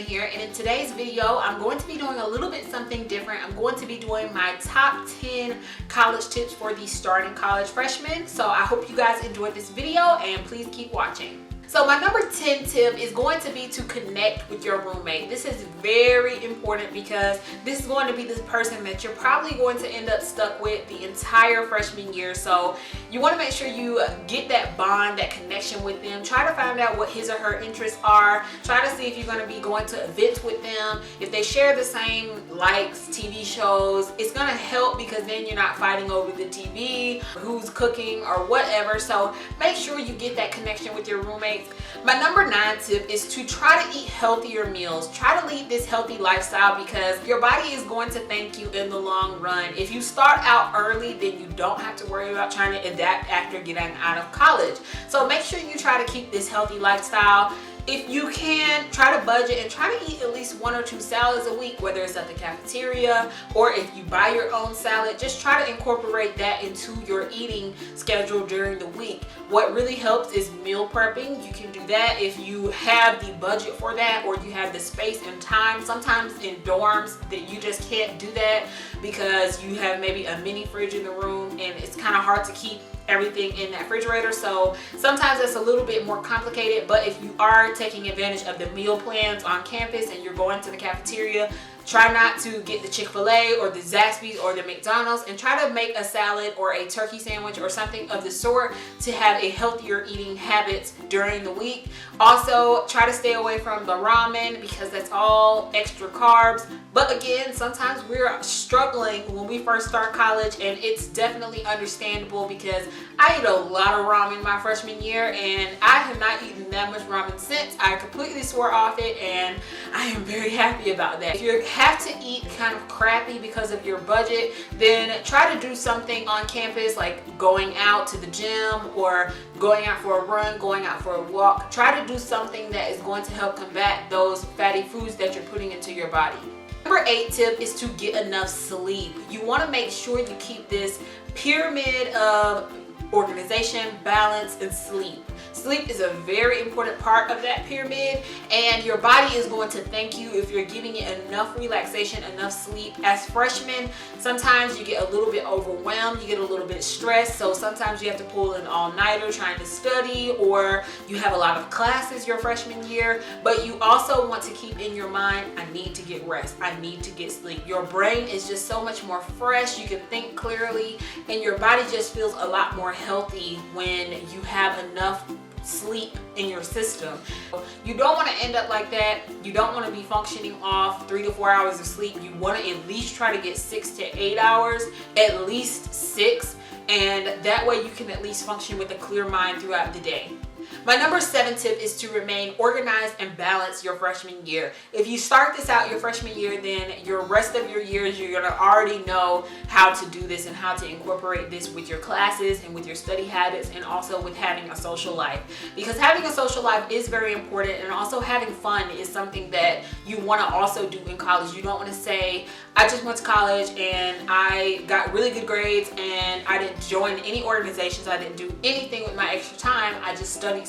Tiana here, and in today's video I'm going to be doing a little bit something different. I'm going to be doing my top 10 college tips for the starting college freshmen. So I hope you guys enjoyed this video and please keep watching. So my number 10 tip is going to be to connect with your roommate. This is very important because this is going to be the person that you're probably going to end up stuck with the entire freshman year. So you want to make sure you get that bond, that connection with them. Try to find out what his or her interests are. Try to see if you're going to be going to events with them. If they share the same likes, TV shows, it's going to help because then you're not fighting over the TV, who's cooking or whatever. So make sure you get that connection with your roommate. My number 9 tip is to try to eat healthier meals. Try to lead this healthy lifestyle because your body is going to thank you in the long run. If you start out early, then you don't have to worry about trying to adapt after getting out of college. So make sure you try to keep this healthy lifestyle. If you can, try to budget and try to eat at least 1 or 2 salads a week, whether it's at the cafeteria or if you buy your own salad. Just try to incorporate that into your eating schedule during the week. What really helps is meal prepping. You can do that if you have the budget for that or you have the space and time. Sometimes in dorms that you just can't do that because you have maybe a mini fridge in the room and it's kind of hard to keep everything in that refrigerator. So sometimes it's a little bit more complicated, but if you are taking advantage of the meal plans on campus and you're going to the cafeteria, try not to get the Chick-fil-A or the Zaxby's or the McDonald's, and try to make a salad or a turkey sandwich or something of the sort to have a healthier eating habits during the week. Also, try to stay away from the ramen because that's all extra carbs. But again, sometimes we're struggling when we first start college, and it's definitely understandable because I ate a lot of ramen my freshman year and I have not eaten that much ramen since. I completely swore off it and I am very happy about that. If you have to eat kind of crappy because of your budget, then try to do something on campus like going out to the gym or going out for a run, going out for a walk. Try to do something that is going to help combat those fatty foods that you're putting into your body. Number 8 tip is to get enough sleep. You want to make sure you keep this pyramid of organization, balance, and sleep. Sleep is a very important part of that pyramid, and your body is going to thank you if you're giving it enough relaxation, enough sleep. As freshmen, sometimes you get a little bit overwhelmed, you get a little bit stressed, so sometimes you have to pull an all-nighter trying to study, or you have a lot of classes your freshman year, but you also want to keep in your mind, I need to get rest, I need to get sleep. Your brain is just so much more fresh, you can think clearly, and your body just feels a lot more healthy when you have enough sleep in your system. You don't want to end up like that. You don't want to be functioning off 3 to 4 hours of sleep. You want to at least try to get 6 to 8 hours, at least 6, and that way you can at least function with a clear mind throughout the day. My number 7 tip is to remain organized and balanced your freshman year. If you start this out your freshman year, then your rest of your years, you're going to already know how to do this and how to incorporate this with your classes and with your study habits and also with having a social life. Because having a social life is very important, and also having fun is something that you want to also do in college. You don't want to say, I just went to college and I got really good grades and I didn't join any organizations, I didn't do anything with my extra time, I just studied.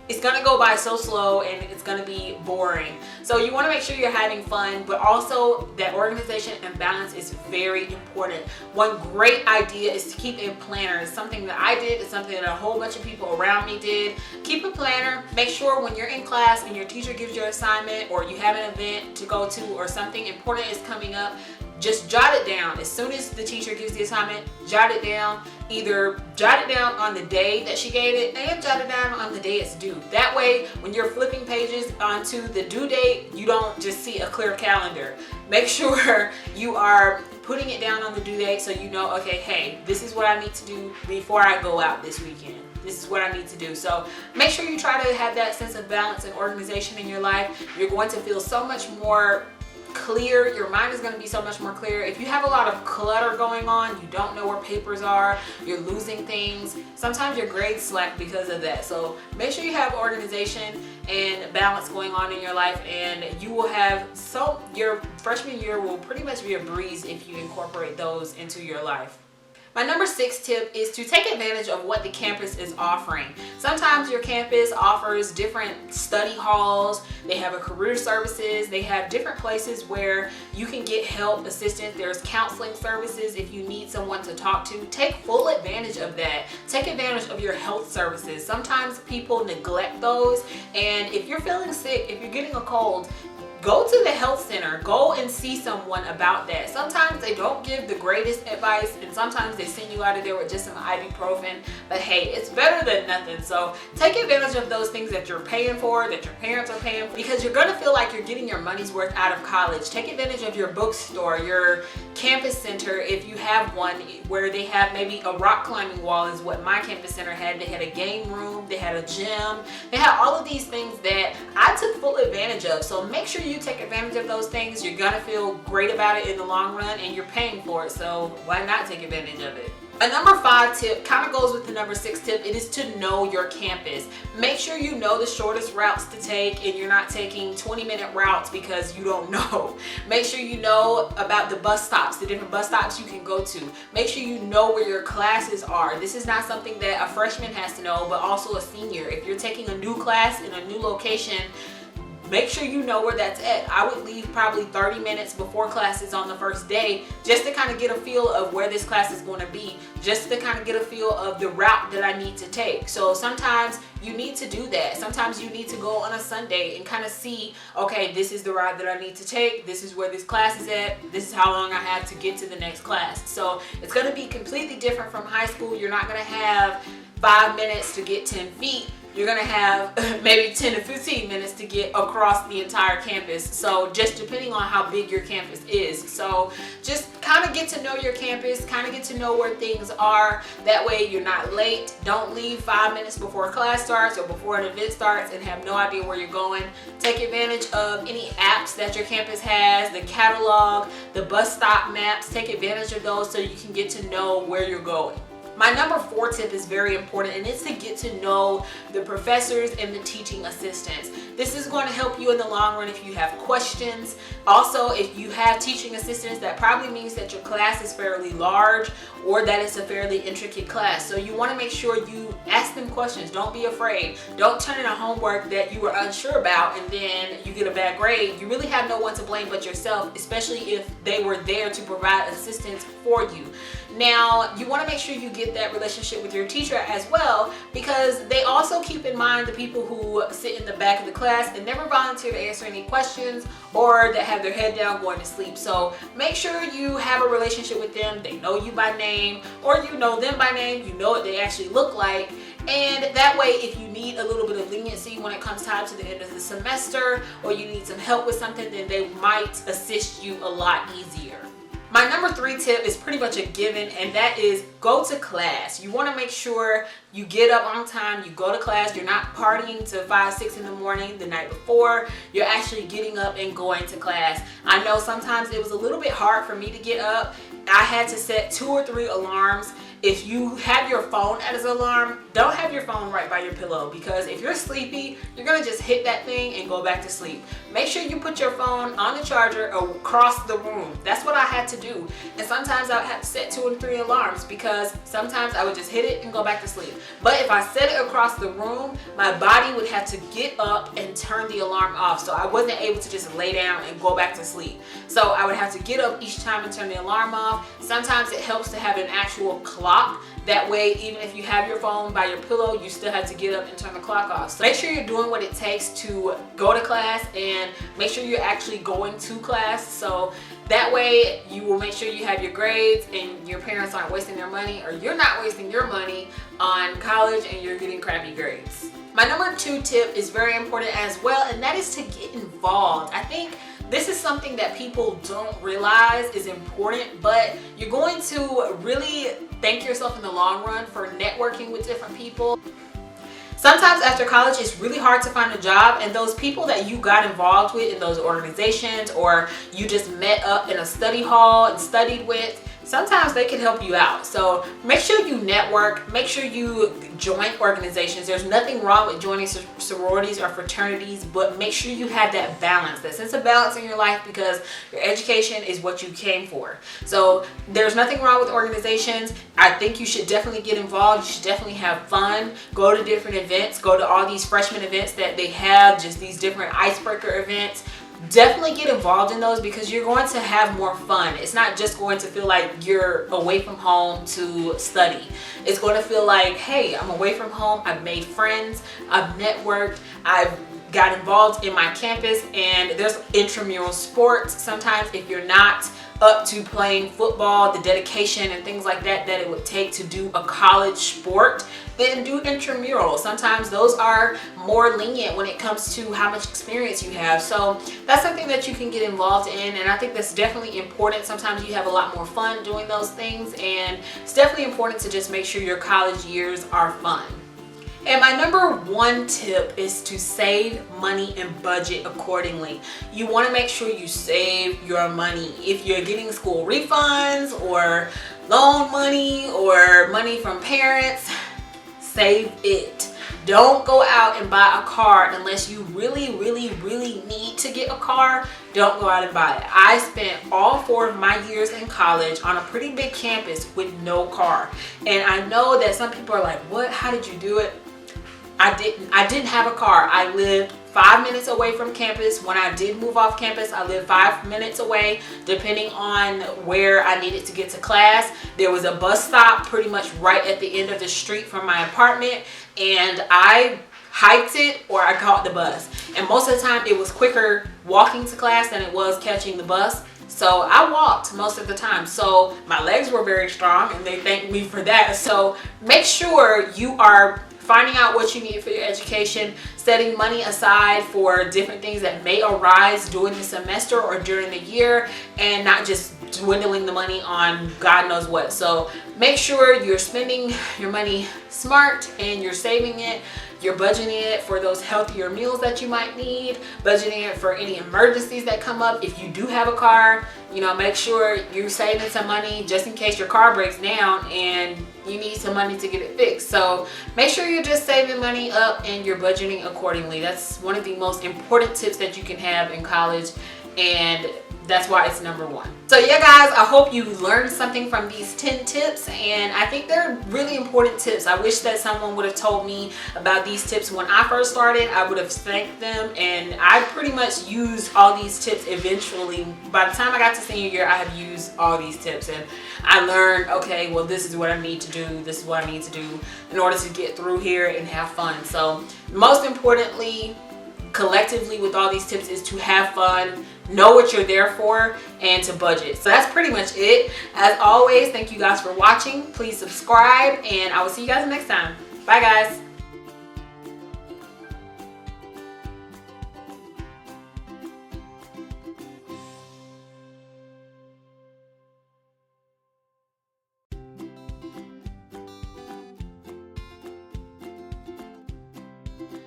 It's gonna go by so slow and it's gonna be boring. So you wanna make sure you're having fun, but also that organization and balance is very important. One great idea is to keep a planner. It's something that I did, it's something that a whole bunch of people around me did. Keep a planner. Make sure when you're in class and your teacher gives you an assignment or you have an event to go to or something important is coming up, just jot it down. As soon as the teacher gives the assignment, jot it down. Either jot it down on the day that she gave it and jot it down on the day it's due. That way, when you're flipping pages onto the due date, you don't just see a clear calendar. Make sure you are putting it down on the due date so you know, okay, hey, this is what I need to do before I go out this weekend. This is what I need to do. So make sure you try to have that sense of balance and organization in your life. You're going to feel so much more clear. Your mind is going to be so much more clear. If you have a lot of clutter going on, you don't know where papers are, you're losing things, sometimes your grades slack because of that. So make sure you have organization and balance going on in your life, and you will have, your freshman year will pretty much be a breeze if you incorporate those into your life. My number 6 tip is to take advantage of what the campus is offering. Sometimes your campus offers different study halls, they have a career services, they have different places where you can get help, assistance, there's counseling services if you need someone to talk to. Take full advantage of that. Take advantage of your health services. Sometimes people neglect those, and if you're feeling sick, if you're getting a cold, go to the health center, go and see someone about that. Sometimes they don't give the greatest advice, and sometimes they send you out of there with just some ibuprofen, but hey, it's better than nothing. So take advantage of those things that you're paying for, that your parents are paying for, because you're gonna feel like you're getting your money's worth out of college. Take advantage of your bookstore, your campus center, if you have one, where they have maybe a rock climbing wall is what my campus center had. They had a game room, they had a gym, they had all of these things that I took full advantage of. So make sure you take advantage of those things. You're gonna feel great about it in the long run, and you're paying for it, so why not take advantage of it? A number 5 tip kind of goes with the number 6 tip. It is to know your campus. Make sure you know the shortest routes to take, and you're not taking 20-minute routes because you don't know. Make sure you know about the bus stops, the different bus stops you can go to. Make sure you know where your classes are. This is not something that a freshman has to know, but also a senior. If you're taking a new class in a new location, make sure you know where that's at. I would leave probably 30 minutes before classes on the first day just to kind of get a feel of where this class is going to be, just to kind of get a feel of the route that I need to take. So sometimes you need to do that. Sometimes you need to go on a Sunday and kind of see, okay, this is the route that I need to take. This is where this class is at. This is how long I have to get to the next class. So it's going to be completely different from high school. You're not going to have 5 minutes to get 10 feet. You're gonna have maybe 10 to 15 minutes to get across the entire campus. So just depending on how big your campus is. So just kind of get to know your campus, kind of get to know where things are. That way you're not late. Don't leave 5 minutes before class starts or before an event starts and have no idea where you're going. Take advantage of any apps that your campus has, the catalog, the bus stop maps. Take advantage of those so you can get to know where you're going. My number 4 tip is very important, and it's to get to know the professors and the teaching assistants. This is going to help you in the long run if you have questions. Also, if you have teaching assistants, that probably means that your class is fairly large or that it's a fairly intricate class. So you want to make sure you ask them questions. Don't be afraid. Don't turn in a homework that you were unsure about and then you get a bad grade. You really have no one to blame but yourself, especially if they were there to provide assistance for you. Now, you want to make sure you get that relationship with your teacher as well, because they also keep in mind the people who sit in the back of the class and never volunteer to answer any questions or that have their head down going to sleep. So make sure you have a relationship with them. They know you by name, or you know them by name. You know what they actually look like. And that way, if you need a little bit of leniency when it comes time to the end of the semester, or you need some help with something, then they might assist you a lot easier. My number 3 tip is pretty much a given, and that is go to class. You want to make sure you get up on time, you go to class, you're not partying to 5, 6 in the morning the night before. You're actually getting up and going to class. I know sometimes it was a little bit hard for me to get up. I had to set 2 or 3 alarms. If you have your phone as an alarm, don't have your phone right by your pillow, because if you're sleepy, you're gonna just hit that thing and go back to sleep. Make sure you put your phone on the charger across the room. That's what I had to do. And sometimes I would have to set 2 and 3 alarms, because sometimes I would just hit it and go back to sleep. But if I set it across the room, my body would have to get up and turn the alarm off. So I wasn't able to just lay down and go back to sleep. So I would have to get up each time and turn the alarm off. Sometimes it helps to have an actual clock. That way, even if you have your phone by your pillow, you still have to get up and turn the clock off. So make sure you're doing what it takes to go to class, and make sure you're actually going to class. So that way you will make sure you have your grades and your parents aren't wasting their money, or you're not wasting your money on college and you're getting crappy grades. My number 2 tip is very important as well, and that is to get involved. I think this is something that people don't realize is important, but you're going to really thank yourself in the long run for networking with different people. Sometimes after college, it's really hard to find a job, and those people that you got involved with in those organizations, or you just met up in a study hall and studied with, sometimes they can help you out. So make sure you network, make sure you join organizations. There's nothing wrong with joining sororities or fraternities, but make sure you have that balance, that sense of balance in your life, because your education is what you came for. So there's nothing wrong with organizations. I think you should definitely get involved. You should definitely have fun. Go to different events. Go to all these freshman events that they have, just these different icebreaker events. Definitely get involved in those, because you're going to have more fun. It's not just going to feel like you're away from home to study. It's going to feel like, hey, I'm away from home, I've made friends, I've networked, I've got involved in my campus, and there's intramural sports. Sometimes if you're not up to playing football, the dedication and things like that it would take to do a college sport, then do intramural. Sometimes those are more lenient when it comes to how much experience you have. So that's something that you can get involved in, and I think that's definitely important. Sometimes you have a lot more fun doing those things, and it's definitely important to just make sure your college years are fun. And my number one tip is to save money and budget accordingly. You want to make sure you save your money. If you're getting school refunds or loan money or money from parents, save it. Don't go out and buy a car unless you really need to get a car. Don't go out and buy it. I spent all 4 of my years in college on a pretty big campus with no car. And I know that some people are like, what? How did you do it? I didn't have a car. I lived 5 minutes away from campus. When I did move off campus, I lived 5 minutes away, depending on where I needed to get to class. There was a bus stop pretty much right at the end of the street from my apartment, and I hiked it or I caught the bus. And most of the time it was quicker walking to class than it was catching the bus. So I walked most of the time. So my legs were very strong, and they thanked me for that. So make sure you are finding out what you need for your education, setting money aside for different things that may arise during the semester or during the year, and not just dwindling the money on God knows what. So make sure you're spending your money smart and you're saving it. You're budgeting it for those healthier meals that you might need, budgeting it for any emergencies that come up. If you do have a car, you know, make sure you're saving some money just in case your car breaks down and you need some money to get it fixed. So make sure you're just saving money up and you're budgeting accordingly. That's one of the most important tips that you can have in college, and that's why it's number one. So yeah guys, I hope you learned something from these 10 tips, and I think they're really important tips. I wish that someone would have told me about these tips when I first started. I would have thanked them, and I pretty much used all these tips eventually. By the time I got to senior year, I have used all these tips, and I learned, okay, well, this is what I need to do, this is what I need to do in order to get through here and have fun. So most importantly, collectively with all these tips, is to have fun, know what you're there for, and to budget. So that's pretty much it. As always, thank you guys for watching. Please subscribe, and I will see you guys next time. Bye guys.